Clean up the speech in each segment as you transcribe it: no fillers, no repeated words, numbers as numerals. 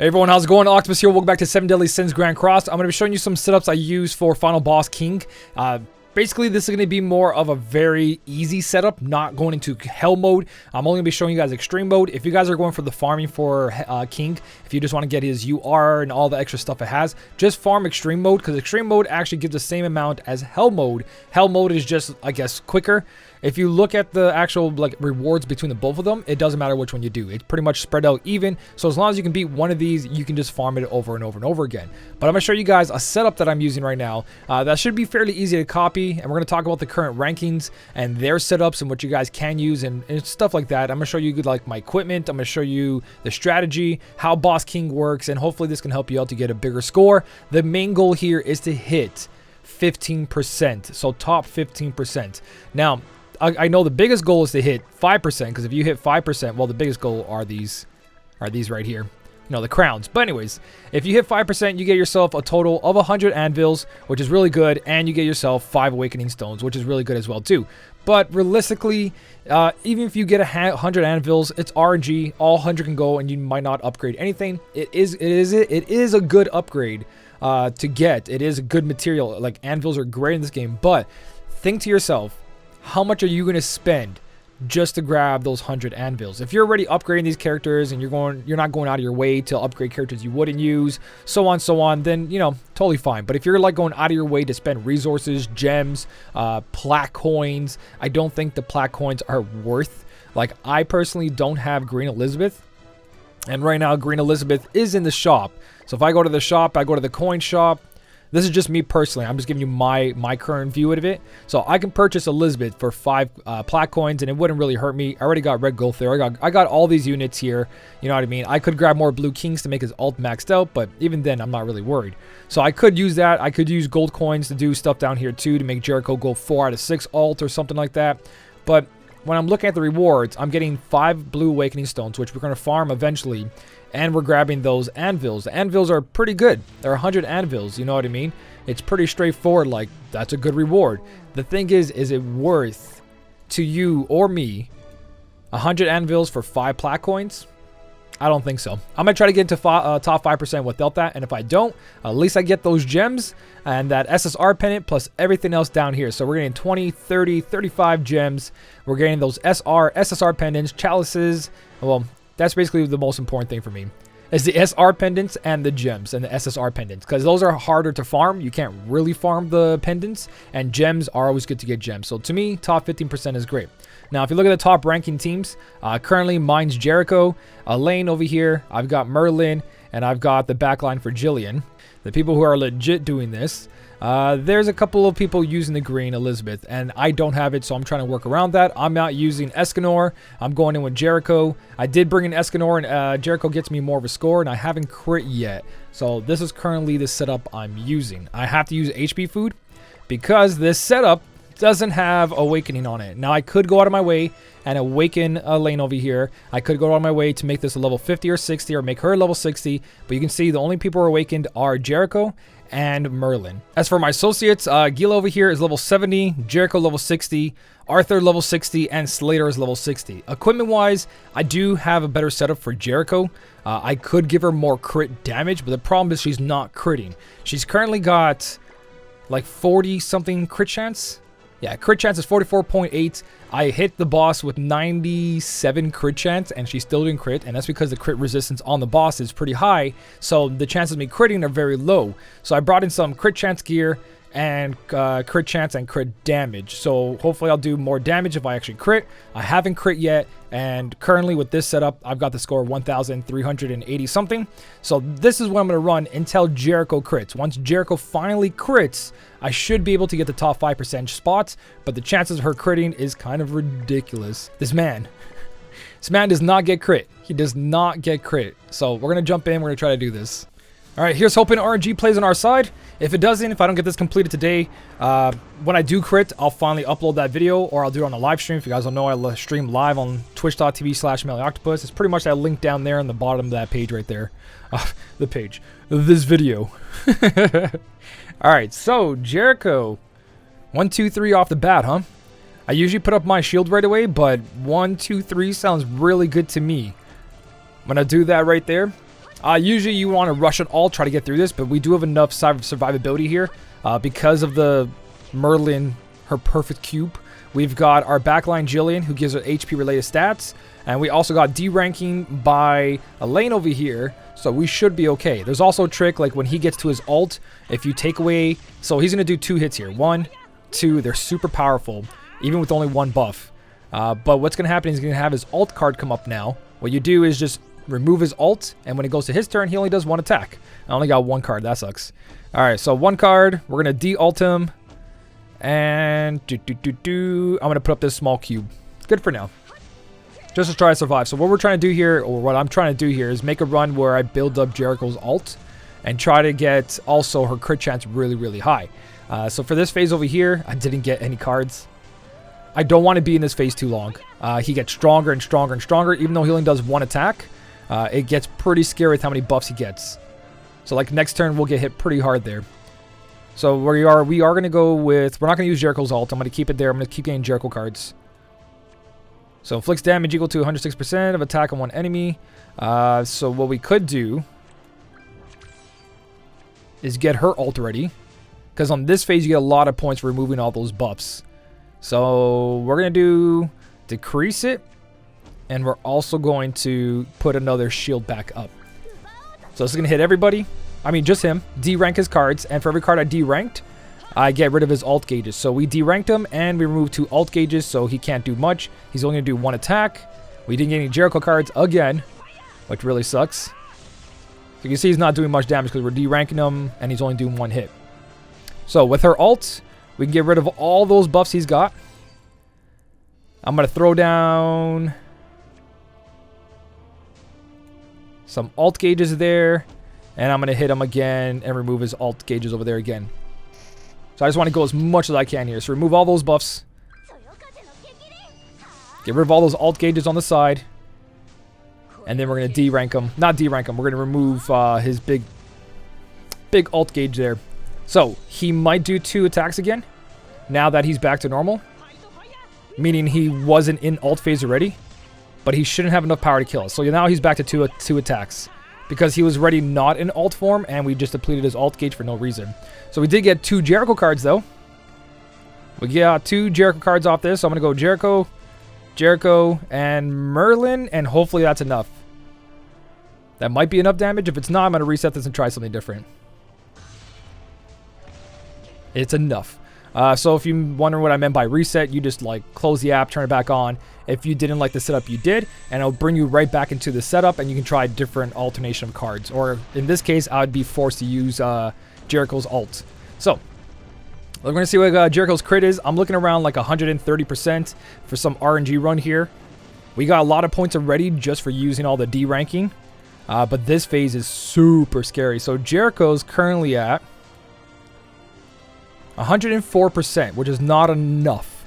Hey everyone, how's it going? Octopus here. Welcome back to 7 Deadly Sins Grand Cross. I'm going to be showing you some setups I use for Final Boss King. Basically, this is going to be more of a very easy setup, not going into hell mode. I'm only going to be showing you guys extreme mode. If you guys are going for the farming for King, if you just want to get his UR and all the extra stuff it has, just farm extreme mode, because extreme mode actually gives the same amount as hell mode. Hell mode is just, I guess, quicker. If you look at the actual rewards between the both of them, it doesn't matter which one you do. It's pretty much spread out even. So as long as you can beat one of these, you can just farm it over and over and over again. But I'm going to show you guys a setup that I'm using right now. That should be fairly easy to copy. And we're going to talk about the current rankings and their setups and what you guys can use and stuff like that. I'm going to show you like my equipment. I'm going to show you the strategy, how Boss King works, and hopefully this can help you out to get a bigger score. The main goal here is to hit 15%. So top 15%. Now, I know the biggest goal is to hit 5%, because if you hit 5%, well, the biggest goal are these right here. You know, the crowns. But anyways, if you hit 5%, you get yourself a total of 100 anvils, which is really good, and you get yourself 5 awakening stones, which is really good as well too. But realistically, even if you get 100 anvils, it's RNG. All 100 can go, and you might not upgrade anything. It is a good upgrade to get. It is a good material. Like, anvils are great in this game, but think to yourself, how much are you going to spend just to grab those 100 anvils? If you're already upgrading these characters and you're not going out of your way to upgrade characters you wouldn't use, so on, then, you know, totally fine. But if you're like going out of your way to spend resources, gems, plaque coins, I don't think the plaque coins are worth. Like, I personally don't have Green Elizabeth, and right now Green Elizabeth is in the shop. So if I go to the shop, I go to the coin shop. This is just me personally. I'm just giving you my current view of it. So I can purchase Elizabeth for 5 plaque coins, and it wouldn't really hurt me. I already got red gold there. I got all these units here. You know what I mean? I could grab more blue kings to make his ult maxed out, but even then, I'm not really worried. So I could use that. I could use gold coins to do stuff down here too, to make Jericho go 4 out of 6 ult or something like that. But when I'm looking at the rewards, I'm getting 5 blue awakening stones, which we're going to farm eventually. And we're grabbing those anvils. The anvils are pretty good. They're 100 anvils, you know what I mean? It's pretty straightforward, like, that's a good reward. The thing is it worth to you or me 100 anvils for 5 plaque coins? I don't think so. I'm going to try to get into top 5% without that, and if I don't, at least I get those gems and that SSR pendant plus everything else down here. So we're getting 20, 30, 35 gems. We're getting those SSR pendants, chalices. Well, that's basically the most important thing for me, is the SR pendants and the gems and the SSR pendants, because those are harder to farm. You can't really farm the pendants, and gems are always good to get gems. So to me, top 15% is great. Now, if you look at the top ranking teams, currently mine's Jericho, Elaine over here, I've got Merlin, and I've got the backline for Jillian. The people who are legit doing this, there's a couple of people using the green Elizabeth, and I don't have it, so I'm trying to work around that. I'm not using Escanor. I'm going in with Jericho. I did bring in Escanor, and Jericho gets me more of a score, and I haven't crit yet. So this is currently the setup I'm using. I have to use HP food because this setup doesn't have awakening on it. Now, I could go out of my way and awaken a lane over here. I could go out of my way to make this a level 50 or 60 or make her level 60, but you can see the only people who are awakened are Jericho and Merlin. As for my associates, Gila over here is level 70, Jericho level 60, Arthur level 60, and Slater is level 60. Equipment wise, I do have a better setup for Jericho. I could give her more crit damage, but the problem is she's not critting. She's currently got like 40 something crit chance. Yeah, crit chance is 44.8. I hit the boss with 97 crit chance, and she still didn't crit, and that's because the crit resistance on the boss is pretty high, so the chances of me critting are very low. So I brought in some crit chance gear and crit chance and crit damage. So hopefully I'll do more damage if I actually crit. I haven't crit yet, and currently with this setup, I've got the score of 1,380 something. So this is what I'm going to run until Jericho crits. Once Jericho finally crits, I should be able to get the top 5% spots, but the chances of her critting is kind of ridiculous. This man does not get crit. He does not get crit. So we're going to jump in. We're going to try to do this. All right, here's hoping RNG plays on our side. If it doesn't, if I don't get this completed today, when I do crit, I'll finally upload that video, or I'll do it on a live stream. If you guys don't know, I stream live on twitch.tv/MailyOctopus. It's pretty much that link down there in the bottom of that page right there. The page. This video. All right, so Jericho. 1, 2, 3 off the bat, huh? I usually put up my shield right away, but 1, 2, 3 sounds really good to me. I'm going to do that right there. Usually you want to rush it all, try to get through this, but we do have enough survivability here because of the Merlin, her perfect cube. We've got our backline Jillian, who gives her HP related stats, and we also got D-ranking by Elaine over here, so we should be okay. There's also a trick, like when he gets to his ult, if you take away, so he's going to do 2 hits here. 1, 2, they're super powerful, even with only 1 buff. But what's going to happen is he's going to have his ult card come up now. What you do is just remove his ult, and when it goes to his turn, he only does 1 attack. I only got 1 card, that sucks. Alright, so 1 card, we're going to de-ult him, and I'm going to put up this small cube. Good for now. Just to try to survive. So what we're trying to do here, or what I'm trying to do here, is make a run where I build up Jericho's ult, and try to get also her crit chance really, really high. So for this phase over here, I didn't get any cards. I don't want to be in this phase too long. He gets stronger and stronger and stronger, even though he only does 1 attack. It gets pretty scary with how many buffs he gets. So like next turn, we'll get hit pretty hard there. So we are going to go with, we're not going to use Jericho's ult. I'm going to keep it there. I'm going to keep getting Jericho cards. So inflicts damage equal to 106% of attack on one enemy. So what we could do is get her ult ready. Because on this phase, you get a lot of points for removing all those buffs. So we're going to do decrease it. And we're also going to put another shield back up. So this is going to hit everybody. I mean, just him. D-rank his cards. And for every card I D-ranked, I get rid of his ult gauges. So we D-ranked him and we removed 2 ult gauges. So he can't do much. He's only going to do 1 attack. We didn't get any Jericho cards again, which really sucks. So you can see he's not doing much damage because we're D-ranking him and he's only doing 1 hit. So with her ult, we can get rid of all those buffs he's got. I'm going to throw down some ult gauges there. And I'm going to hit him again and remove his ult gauges over there again. So I just want to go as much as I can here. So remove all those buffs. Get rid of all those ult gauges on the side. And then we're going to D-rank him. Not D-rank him. We're going to remove his big ult gauge there. So he might do 2 attacks again. Now that he's back to normal. Meaning he wasn't in ult phase already. But he shouldn't have enough power to kill us. So now he's back to 2 attacks. Because he was already not in ult form, and we just depleted his ult gauge for no reason. So we did get 2 Jericho cards, though. We got 2 Jericho cards off this, so I'm going to go Jericho, Jericho, and Merlin, and hopefully that's enough. That might be enough damage. If it's not, I'm going to reset this and try something different. It's enough. So if you wonder what I meant by reset, you just like close the app, turn it back on. If you didn't like the setup, you did, and it'll bring you right back into the setup, and you can try different alternation of cards. Or in this case, I would be forced to use Jericho's ult. So we're going to see what Jericho's crit is. I'm looking around like 130% for some RNG run here. We got a lot of points already just for using all the D ranking, but this phase is super scary. So Jericho's currently at 104%, which is not enough.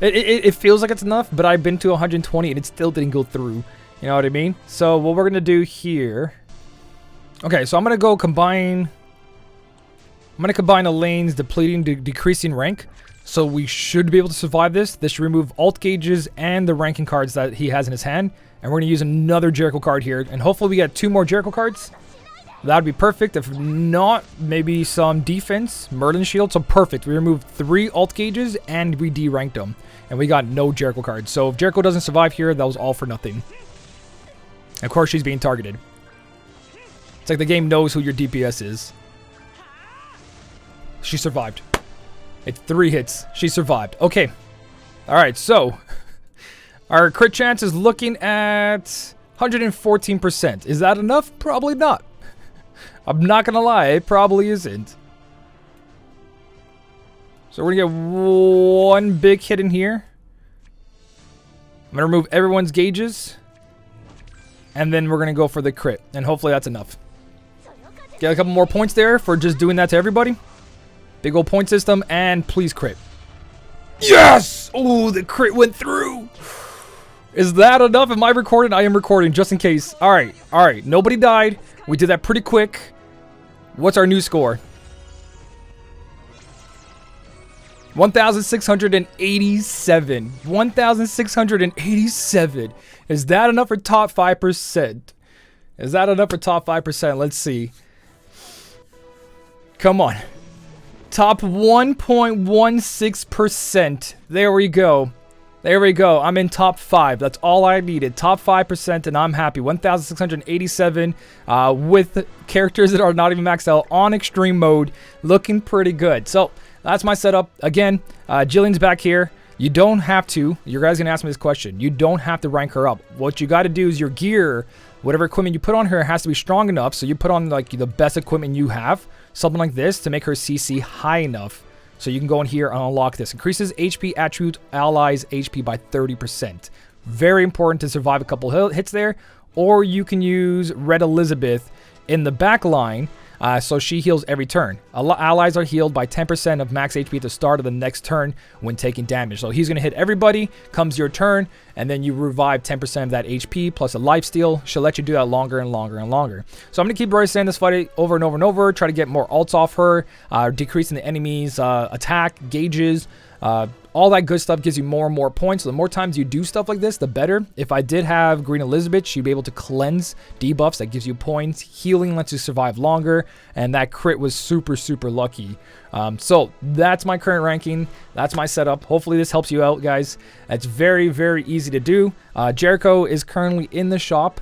It feels like it's enough, but I've been to 120 and it still didn't go through. You know what I mean? So what we're going to do here... Okay, so I'm going to go combine... I'm going to combine Elaine's depleting to decreasing rank. So we should be able to survive this. This should remove ult gauges and the ranking cards that he has in his hand. And we're going to use another Jericho card here. And hopefully we get 2 more Jericho cards. That would be perfect. If not, maybe some defense. Merlin shield. So perfect. We removed 3 ult gauges and we D-ranked them. And we got no Jericho cards. So if Jericho doesn't survive here, that was all for nothing. And of course, she's being targeted. It's like the game knows who your DPS is. She survived. It's 3 hits. She survived. Okay. Alright, so our crit chance is looking at 114%. Is that enough? Probably not. I'm not gonna lie, it probably isn't. So we're gonna get 1 big hit in here. I'm gonna remove everyone's gauges. And then we're gonna go for the crit. And hopefully that's enough. Get a couple more points there for just doing that to everybody. Big old point system, and please crit. Yes! Oh, the crit went through. Is that enough? Am I recording? I am recording, just in case. Alright, alright. Nobody died. We did that pretty quick. What's our new score? 1,687. 1,687. Is that enough for top 5%? Is that enough for top 5%? Let's see. Come on. Top 1.16%. There we go. There we go. I'm in top 5. That's all I needed. Top 5%, and I'm happy. 1,687 with characters that are not even maxed out on extreme mode. Looking pretty good. So that's my setup. Again, Jillian's back here. You don't have to. You guys gonna ask me this question. You don't have to rank her up. What you got to do is your gear, whatever equipment you put on her, has to be strong enough. So you put on like the best equipment you have, something like this, to make her CC high enough. So you can go in here and unlock this. Increases HP attribute allies HP by 30%. Very important to survive a couple hits there. Or you can use Red Elizabeth in the back line. So she heals every turn. Allies are healed by 10% of max HP at the start of the next turn when taking damage. So he's going to hit everybody, comes your turn, and then you revive 10% of that HP plus a lifesteal. She'll let you do that longer and longer and longer. So I'm going to keep Royce in this fight over and over and over, try to get more ults off her, decreasing the enemy's attack, gauges, all that good stuff gives you more and more points. So the more times you do stuff like this, the better. If I did have Green Elizabeth, she'd be able to cleanse debuffs. That gives you points. Healing lets you survive longer. And that crit was super, super lucky. So that's my current ranking. That's my setup. Hopefully this helps you out, guys. It's very, very easy to do. Jericho is currently in the shop.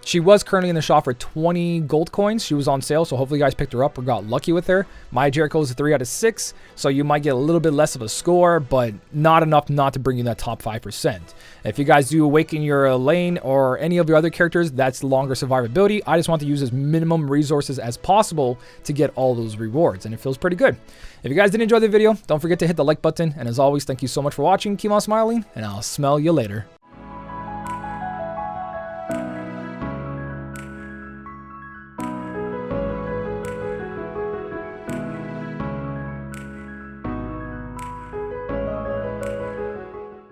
She was currently in the shop for 20 gold coins. She was on sale, so hopefully you guys picked her up or got lucky with her. My Jericho is a 3 out of 6, so you might get a little bit less of a score, but not enough not to bring you that top 5%. If you guys do awaken your lane or any of your other characters, that's longer survivability. I just want to use as minimum resources as possible to get all those rewards, and it feels pretty good. If you guys did enjoy the video, don't forget to hit the like button, and as always, thank you so much for watching. Keep on smiling, and I'll smell you later.